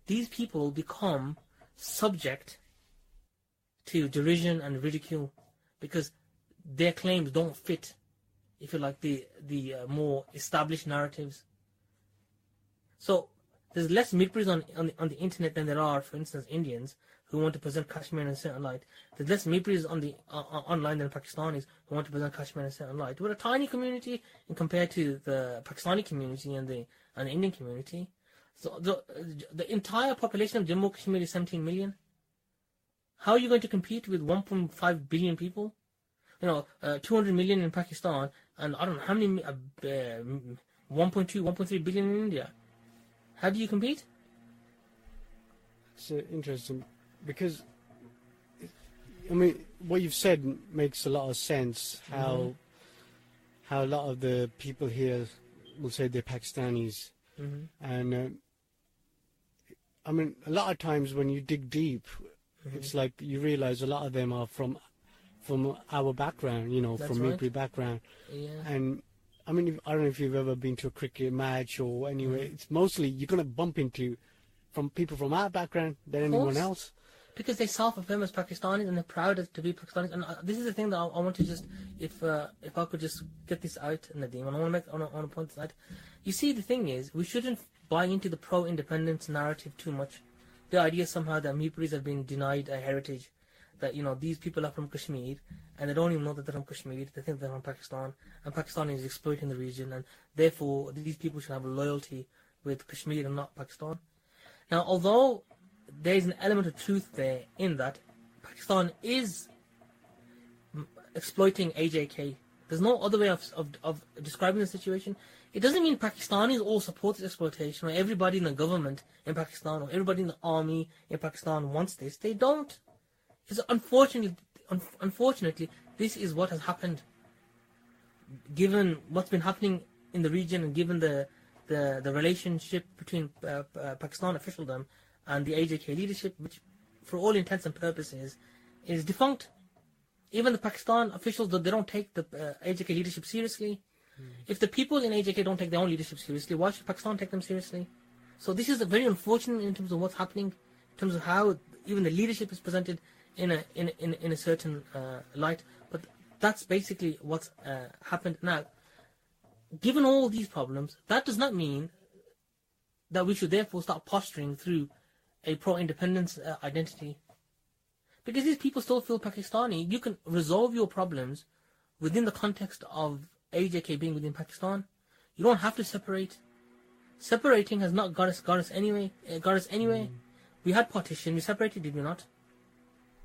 these people become subject to derision and ridicule because their claims don't fit, if you like, the more established narratives. So there's less Mirpuris on the internet than there are, for instance, Indians who want to present Kashmir in a certain light. There's less Mirpuris on the online than Pakistanis who want to present Kashmir in a certain light. We're a tiny community compared to the Pakistani community and the Indian community. So the entire population of Jammu Kashmir is 17 million. How are you going to compete with 1.5 billion people? 200 million in Pakistan, and I don't know how many, 1.2, 1.3 billion in India. How do you compete? It's interesting because, I mean, what you've said makes a lot of sense. How a lot of the people here will say they're Pakistanis, and I mean, a lot of times when you dig deep, it's like you realize a lot of them are from our background, That's from right. military background. Yeah. And I mean, I don't know if you've ever been to a cricket match or anyway. It's mostly you're gonna bump into from people from our background than anyone else. Because they self-affirm as Pakistanis and they're proud to be Pakistanis. And this is the thing that I want to just, if I could just get this out, Nadeem, and I want to point this out. You see, the thing is, we shouldn't buy into the pro-independence narrative too much. The idea somehow that mirpuris have been denied a heritage, that these people are from Kashmir and they don't even know that they're from Kashmir. They think they're from Pakistan, and Pakistan is exploiting the region, and therefore these people should have a loyalty with Kashmir and not Pakistan. Now, although there is an element of truth there in that Pakistan is exploiting AJK, there's no other way of describing the situation. It doesn't mean Pakistanis all support this exploitation, or everybody in the government in Pakistan, or everybody in the army in Pakistan wants this. They don't. It's unfortunately, this is what has happened. Given what's been happening in the region, and given the relationship between Pakistan officialdom and the AJK leadership, which for all intents and purposes is defunct. Even the Pakistan officials, they don't take the AJK leadership seriously. If the people in AJK don't take their own leadership seriously, why should Pakistan take them seriously? So this is very unfortunate in terms of what's happening, in terms of how even the leadership is presented in a certain light. But that's basically what's happened now. Given all these problems, that does not mean that we should therefore start posturing through a pro-independence identity. Because these people still feel Pakistani. You can resolve your problems within the context of AJK being within Pakistan. You don't have to separate. Separating has not got us anyway. We had partition. We separated, did we not?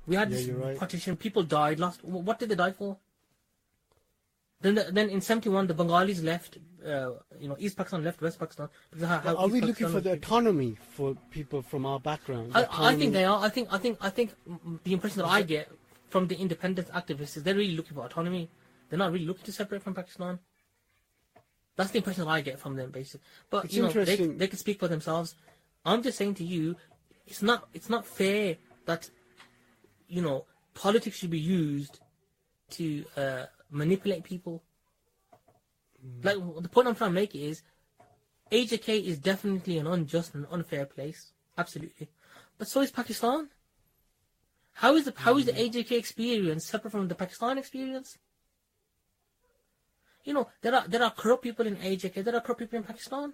We had this partition. People died. What did they die for? Then in 71, the Bengalis left. East Pakistan left West Pakistan. Are we looking for the autonomy for people from our background? I think they are. I think the impression that I get from the independence activists is they're really looking for autonomy. They're not really looking to separate from Pakistan. That's the impression that I get from them, basically. But it's interesting. They can speak for themselves. I'm just saying to you, it's not fair that politics should be used to manipulate people. Like, the point I'm trying to make is, AJK is definitely an unjust and unfair place, absolutely. But so is Pakistan. How is the AJK experience separate from the Pakistan experience? There are corrupt people in AJK. There are corrupt people in Pakistan.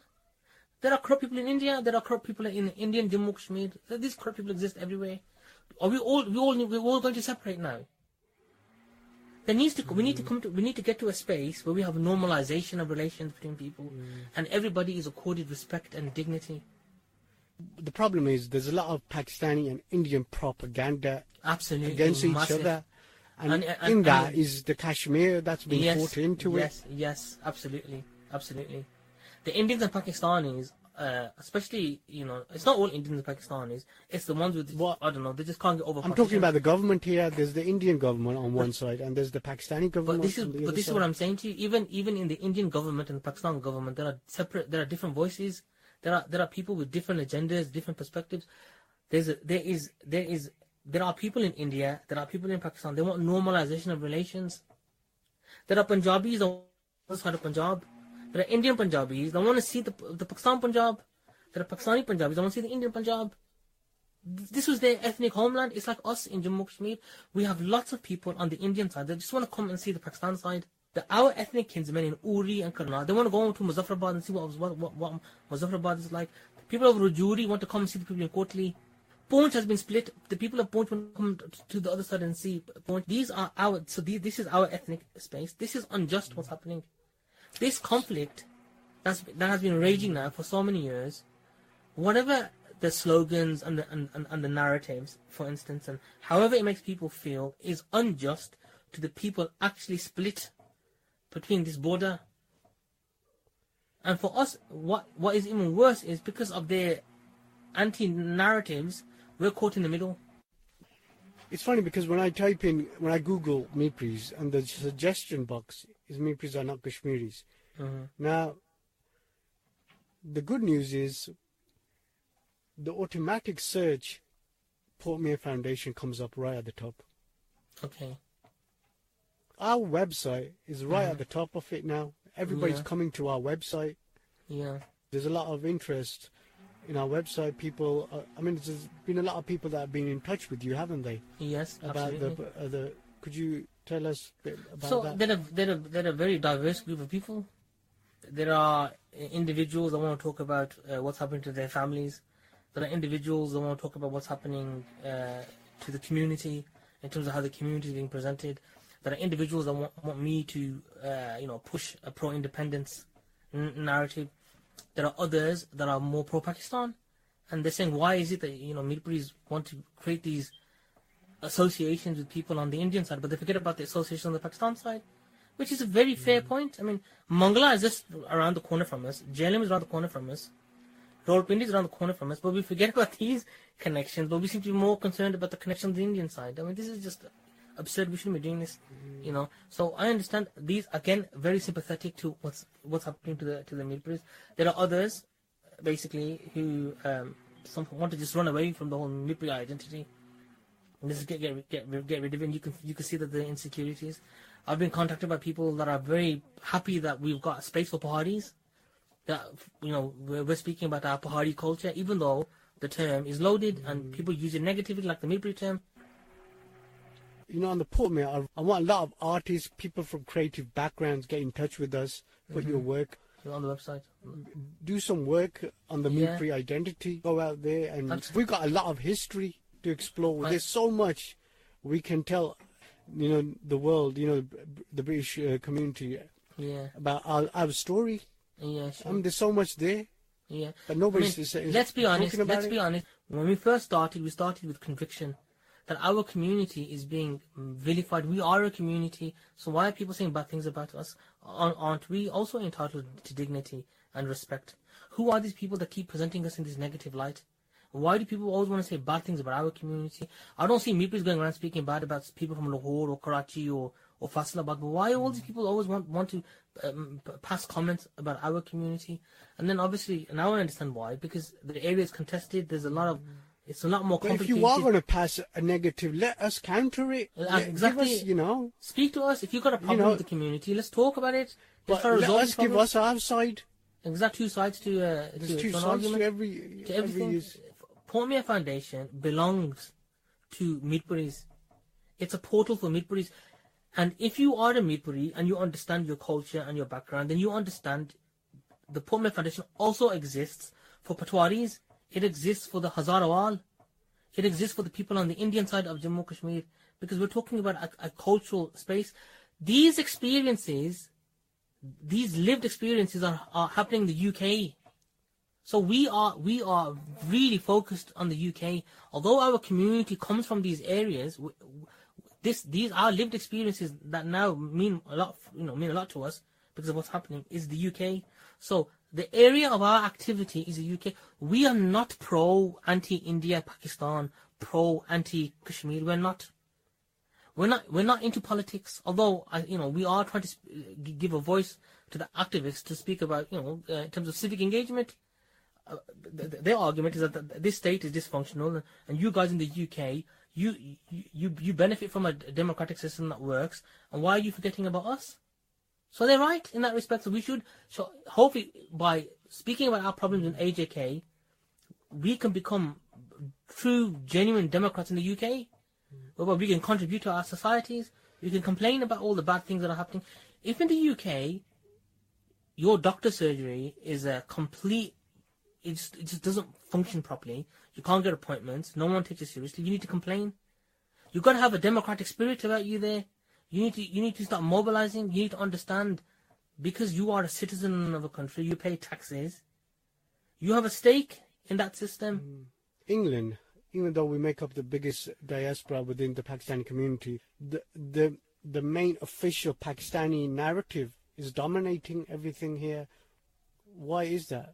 There are corrupt people in India. There are corrupt people in Indian Jammu Kashmir. These corrupt people exist everywhere. Are we're all going to separate now? We need to get to a space where we have a normalization of relations between people, and everybody is accorded respect and dignity. The problem is there's a lot of Pakistani and Indian propaganda against each other, and in that is the Kashmir that's been brought into it. Yes, absolutely. The Indians and Pakistanis, especially, it's not all Indians and Pakistanis. It's the ones with, I don't know, they just can't get over. I'm talking about the government here. There's the Indian government on one side, and there's the Pakistani government. But this is what I'm saying to you. Even in the Indian government and the Pakistan government, there are different voices. There are people with different agendas, different perspectives. There are people in India. There are people in Pakistan. They want normalization of relations. There are Punjabis on the side of Punjab. There are Indian Punjabis. They want to see the Pakistan Punjab. There are Pakistani Punjabis. They want to see the Indian Punjab. This was their ethnic homeland. It's like us in Jammu Kashmir. We have lots of people on the Indian side. They just want to come and see the Pakistan side. Our ethnic kinsmen in Uri and Karnal, they want to go to Muzaffarabad and see what Muzaffarabad is like. The people of Rajouri want to come and see the people in Kotli. Poonch has been split. The people of Poonch want to come to the other side and see Poonch. This is our ethnic space. This is unjust what's happening. This conflict that has been raging now for so many years, whatever the slogans and the narratives, for instance, and however it makes people feel is unjust to the people actually split between this border. And for us, what is even worse is because of their anti-narratives, we're caught in the middle. It's funny because when I Google mirpuris, and the suggestion box is mirpuris are not Kashmiris. Now, the good news is the automatic search Port Mir Foundation comes up right at the top. Okay. Our website is right at the top of it now. Everybody's coming to our website. Yeah. There's a lot of interest in our website. People, there's been a lot of people that have been in touch with you, haven't they? Yes, about absolutely. Could you tell us a bit about that? So they're a very diverse group of people. There are individuals that want to talk about what's happening to their families. There are individuals that want to talk about what's happening to the community in terms of how the community is being presented. There are individuals that want me to, push a pro-independence narrative. There are others that are more pro-Pakistan, and they're saying, why is it that mirpuris want to create these associations with people on the Indian side, but they forget about the association on the Pakistan side, which is a very fair point. I mean, Mangala is just around the corner from us. Jhelum is around the corner from us. Rawalpindi is around the corner from us, but we forget about these connections, but we seem to be more concerned about the connection on the Indian side. I mean, this is just absurd. We shouldn't be doing this, So I understand these, again, very sympathetic to what's happening to the mirpuris. There are others, basically, who some want to just run away from the whole mirpuri identity and just get rid of it. And you can see that the insecurities. I've been contacted by people that are very happy that we've got a space for Paharis. That we're speaking about our Pahari culture, even though the term is loaded and people use it negatively, like the mirpuri term. On the Port Mir, I want a lot of artists, people from creative backgrounds get in touch with us, put your work on the website. Do some work on the mirpuri identity. Go out there, and we've got a lot of history to explore. There's so much we can tell, the world, the British community about our story. Yeah, sure. There's so much there. Yeah. But nobody's let's be honest. When we first started, we started with conviction that our community is being vilified. We are a community, so why are people saying bad things about us? Aren't we also entitled to dignity and respect? Who are these people that keep presenting us in this negative light? Why do people always want to say bad things about our community? I don't see mirpuris going around speaking bad about people from Lahore or Karachi or Faisalabad, but why all these people always want to pass comments about our community? And then obviously, now I understand why, because the area is contested, there's a lot of, it's a lot more complicated. But if you are going to pass a negative, let us counter it. Exactly. Give us, speak to us. If you've got a problem with the community, let's talk about it. Let us give us our side. Exactly, two sides to two sides argument. to everything. Port Mir Foundation belongs to mirpuris. It's a portal for mirpuris. And if you are a mirpuri and you understand your culture and your background, then you understand the Port Mir Foundation also exists for Patwaris. It exists for the Hazarawal. It exists for the people on the Indian side of Jammu Kashmir, because we're talking about a cultural space. These experiences, these lived experiences are happening in the UK. So we are really focused on the UK. Although our community comes from these areas, these are lived experiences that now mean a lot to us because of what's happening is the UK. So the area of our activity is the UK. We are not pro anti-India, Pakistan, pro anti-Kashmir. We're not into politics. Although we are trying to give a voice to the activists to speak about in terms of civic engagement. Their argument is that this state is dysfunctional, and you guys in the UK, you benefit from a democratic system that works, and why are you forgetting about us? So they're right in that respect. So we should, hopefully, by speaking about our problems in AJK, we can become true, genuine Democrats in the UK, where we can contribute to our societies. We can complain about all the bad things that are happening. If in the UK, your doctor's surgery is a complete, it just doesn't function properly. You can't get appointments. No one takes it seriously. You need to complain. You've got to have a democratic spirit about you there. You need to start mobilizing. You need to understand, because you are a citizen of a country, you pay taxes. You have a stake in that system. England, even though we make up the biggest diaspora within the Pakistani community, the main official Pakistani narrative is dominating everything here. Why is that?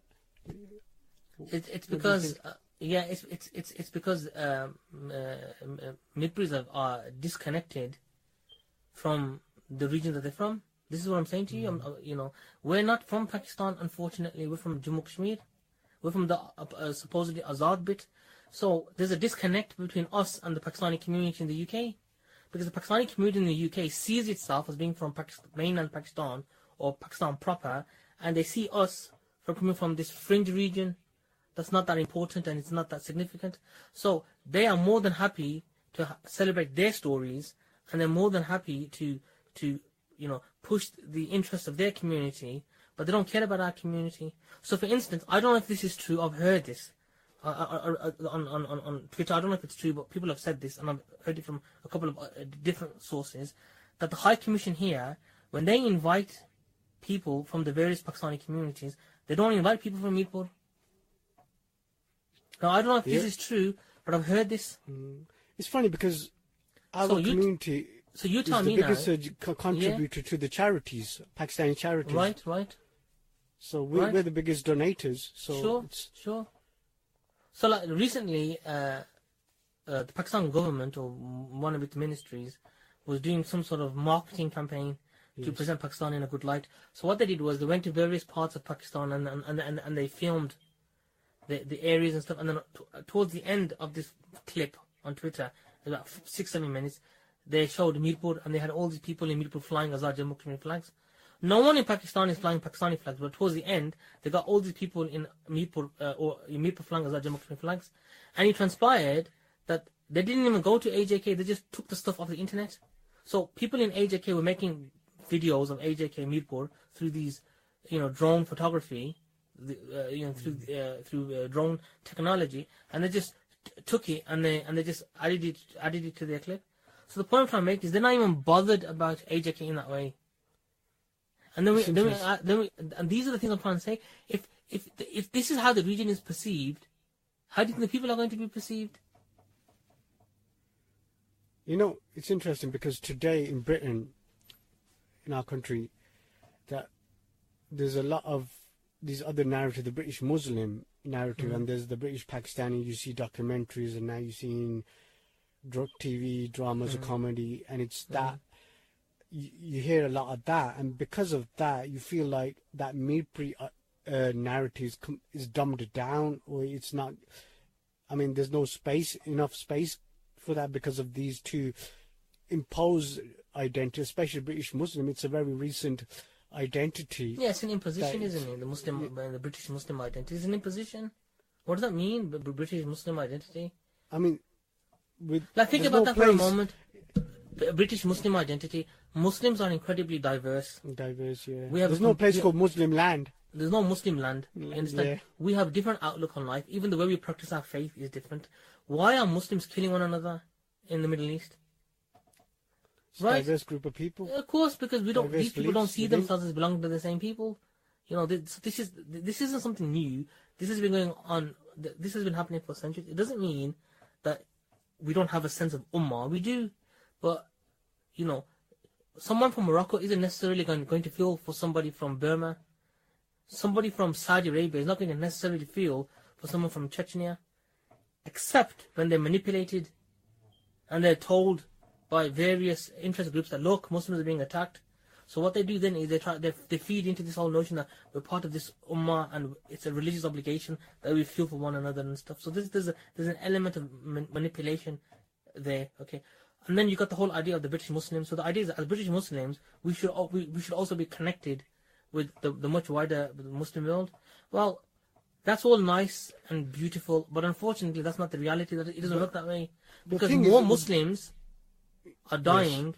It's because it's because mirpuris are disconnected from the region that they're from. This is what I'm saying to you. We're not from Pakistan, unfortunately. We're from Jammu Kashmir. We're from the supposedly Azad bit. So there's a disconnect between us and the Pakistani community in the UK, because the Pakistani community in the UK sees itself as being from mainland Pakistan or Pakistan proper, and they see us from coming from this fringe region that's not that important and it's not that significant. So they are more than happy to celebrate their stories, and they're more than happy to push the interests of their community, but they don't care about our community. So, for instance, I don't know if this is true. I've heard this on Twitter. I don't know if it's true, but people have said this, and I've heard it from a couple of different sources, that the High Commission here, when they invite people from the various Pakistani communities, they don't invite people from Mirpur. Now, I don't know if this is true, but I've heard this. It's funny because our community so you tell is me the now, biggest contributor to the charities, Pakistani charities. Right. So we're the biggest donators. So Sure. So like recently, the Pakistan government or one of its ministries was doing some sort of marketing campaign to present Pakistan in a good light. So what they did was they went to various parts of Pakistan and they filmed the areas and stuff. And then towards the end of this clip on Twitter, about 6-7 minutes, they showed Mirpur, and they had all these people in Mirpur flying Azad Jammu Kashmir flags. No one in Pakistan is flying Pakistani flags, but towards the end, they got all these people in Mirpur flying Azad Jammu Kashmir flags. And it transpired that they didn't even go to AJK, they just took the stuff off the internet. So people in AJK were making videos of AJK Mirpur through these, drone photography, through drone technology, and they just took it and they just added it to their clip. So the point I'm trying to make is they're not even bothered about AJK in that way. And and these are the things I'm trying to say. If this is how the region is perceived, how do you think the people are going to be perceived? It's interesting because today in Britain, in our country, that there's a lot of these other narrative, the British Muslim narrative, and there's the British Pakistani. You see documentaries, and now you're seeing drug TV dramas or comedy, and it's that you hear a lot of that, and because of that, you feel like that Mirpuri narrative is dumbed down, or it's not. I mean, there's no enough space for that because of these two imposed identities, especially British Muslim. It's a very recent identity. Yeah, it's an imposition, isn't it? The British Muslim identity is an imposition. What does that mean? The British Muslim identity. I mean, think about that for a moment. British Muslim identity. Muslims are incredibly diverse. Yeah. There's no place called Muslim land. There's no Muslim land. You understand? Yeah. We have different outlook on life. Even the way we practice our faith is different. Why are Muslims killing one another in the Middle East? Right? Diverse group of people. Of course, because these people don't see themselves as belonging to the same people. This isn't something new. This has been going on. This has been happening for centuries. It doesn't mean that we don't have a sense of ummah. We do, but someone from Morocco isn't necessarily going to feel for somebody from Burma. Somebody from Saudi Arabia is not going to necessarily feel for someone from Chechnya, except when they're manipulated and they're told by various interest groups that look, Muslims are being attacked. So what they do then is they feed into this whole notion that we're part of this ummah and it's a religious obligation that we feel for one another and stuff. So there's an element of manipulation there, okay. And then you got the whole idea of the British Muslims. So the idea is that as British Muslims, we should also be connected with the much wider Muslim world. Well, that's all nice and beautiful, but unfortunately that's not the reality. That it doesn't work that way, because more Muslims are dying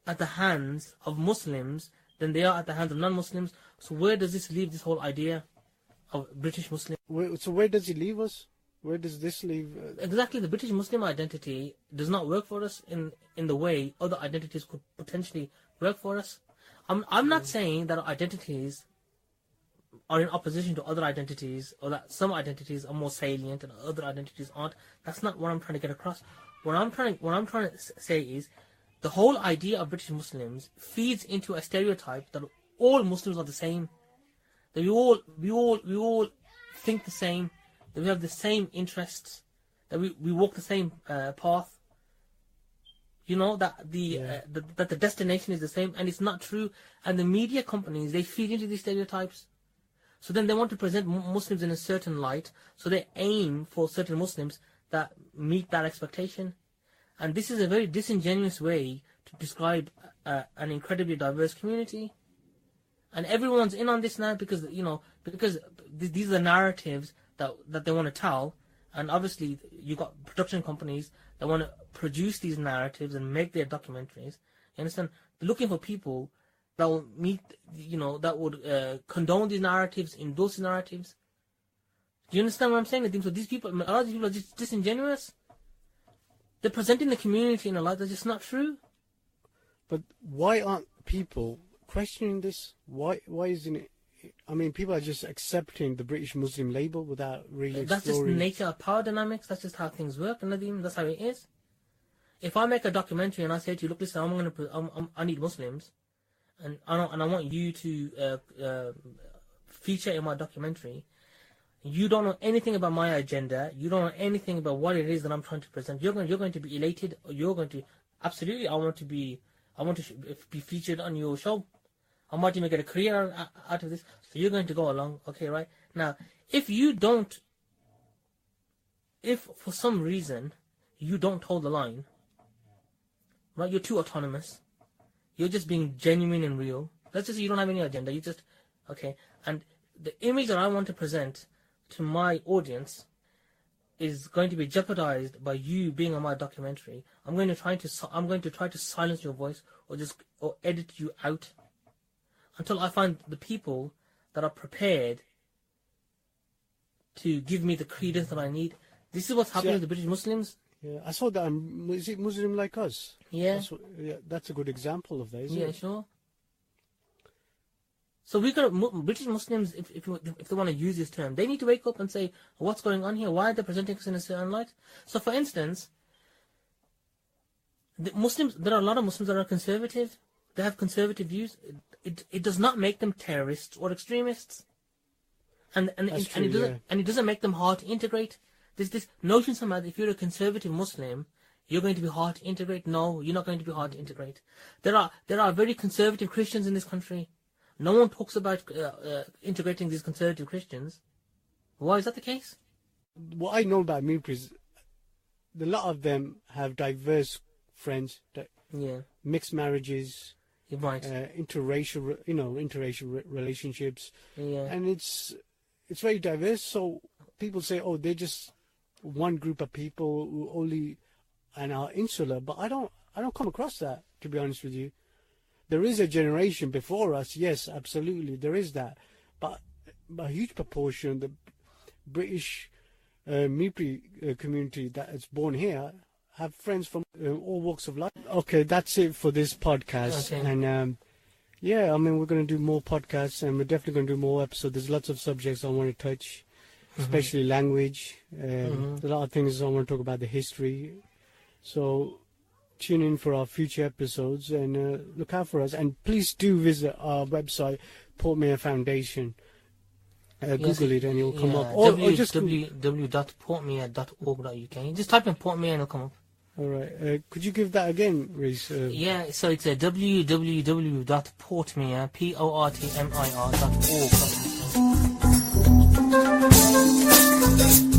at the hands of Muslims than they are at the hands of non-Muslims. So where does this leave this whole idea of British Muslim? So where does it leave us? Where does this leave? Exactly, the British Muslim identity does not work for us in the way other identities could potentially work for us. I'm not saying that our identities are in opposition to other identities, or that some identities are more salient and other identities aren't. That's not what I'm trying to get across. What I'm trying to say is, the whole idea of British Muslims feeds into a stereotype that all Muslims are the same. That we all think the same. That we have the same interests. That we walk the same path. You know, that the destination is the same, and it's not true. And the media companies, they feed into these stereotypes. So then they want to present Muslims in a certain light. So they aim for certain Muslims that meet that expectation. And this is a very disingenuous way to describe an incredibly diverse community. And everyone's in on this now because these are narratives that they want to tell. And obviously, you've got production companies that want to produce these narratives and make their documentaries. You understand? They're looking for people that will meet, that would condone these narratives, endorse these narratives. Do you understand what I'm saying? So these people, a lot of these people are just disingenuous. They're presenting the community in a light that's just not true. But why aren't people questioning this? Why isn't it? I mean, people are just accepting the British Muslim label without really exploring. That's just the nature of power dynamics. That's just how things work, Nadeem. That's how it is. If I make a documentary and I say to you, look, listen, I need Muslims, and I want you to feature in my documentary. You don't know anything about my agenda. You don't know anything about what it is that I'm trying to present. You're going to be elated. Or you're going to absolutely. I want to be featured on your show. I might even get a career out of this. So you're going to go along, okay, right? Now, if for some reason you don't hold the line, right? You're too autonomous. You're just being genuine and real. Let's just say you don't have any agenda. You just, okay. And the image that I want to present to my audience is going to be jeopardized by you being on my documentary. I'm going to try to silence your voice or edit you out until I find the people that are prepared to give me the credence that I need. This is what's happening with the British Muslims. Yeah, I saw that. Is it Muslim like us? Yeah. That's a good example of that, isn't it? Yeah, sure. So we got British Muslims, if they want to use this term, they need to wake up and say, what's going on here? Why are they presenting us in a certain light? So, for instance, there are a lot of Muslims that are conservative. They have conservative views. It does not make them terrorists or extremists, and it doesn't make them hard to integrate. There's this notion somehow that if you're a conservative Muslim, you're going to be hard to integrate. No, you're not going to be hard to integrate. There are very conservative Christians in this country. No one talks about integrating these conservative Christians. Why is that the case? What I know about mirpuris, a lot of them have diverse friends, mixed marriages. Right. Interracial relationships, and it's very diverse. So people say, oh, they're just one group of people who only and are insular. But I don't come across that, to be honest with you. There is a generation before us, yes, absolutely, there is that, but a huge proportion of the British mirpuri community that is born here have friends from all walks of life. Okay, that's it for this podcast. Okay. And we're going to do more podcasts, and we're definitely going to do more episodes. There's lots of subjects I want to touch, especially language. A lot of things I want to talk about, the history. So tune in for our future episodes and look out for us. And please do visit our website, Port Mayor Foundation. Google it and it will come up. Or just www.portmayor.org.uk. Just type in Port Mayor and it'll come up. All right. Could you give that again, Reese? So it's www.portmayor.org.uk.